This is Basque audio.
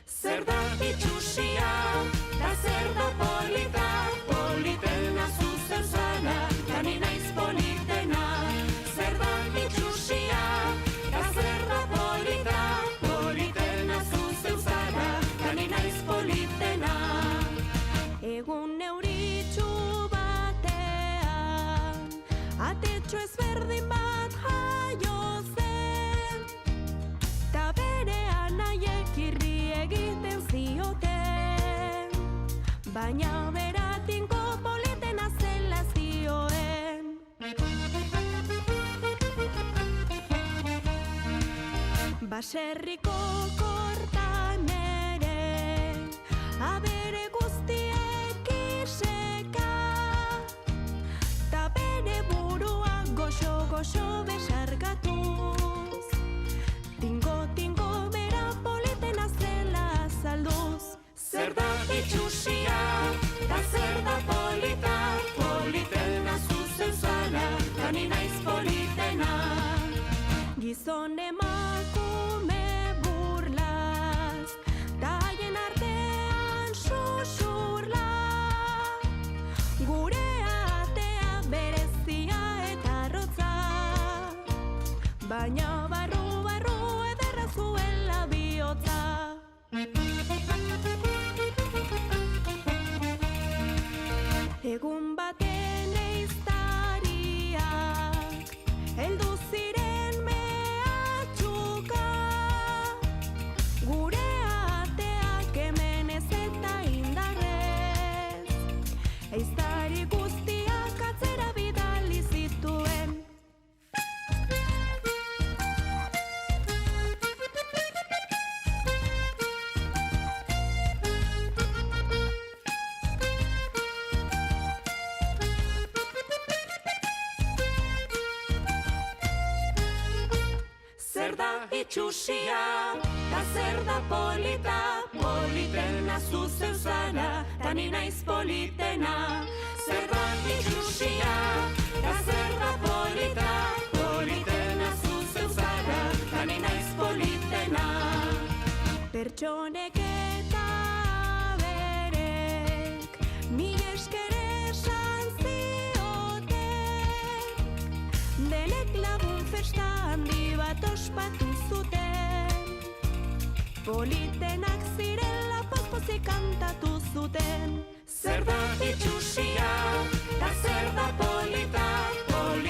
Zer da itxusia, da zer da polita, politena zuzen zara, da ni naiz politena. Zer da itxusia, da zer da polita, politena zuzen zara, da ni naiz politena. Egun euritxu batean, atetxo ezberdin bat jaio zen, ta bere anaiek irri egiten zioten, baina bera tinko politena zela zioen. Baserriko kortan ere, abere guztiek iseka, ta bere burua goxo-goxo besarkatuz, tingo bera politena zela azalduz. Zer da itxusia, da zer da polita, politena zuzen zara, da ni naiz politena. Gizon emakume burlaz, ta haien artean susurla, gure atea berezia eta arrotza, baina barru ederra zuela bihotza. Egun baten ehiztariak heldu ziren mehatxuka, gure ateak hemen ez eta indarrez, ehiztari guztiak atzera bidali zituen. Zer da itxusia, da zer da polita, politena zuzen zara, da ni naiz politena. Zer da itxusia, da zer da polita, politena zuzen zara, da ni naiz politena. Pertsonek eta berek, mil esker esan zioten, denek lagun festa handi bat ospatu zuten, politenak zirela pozpozik kantatu zuten. Zer da itxusia, da zer da polita, politena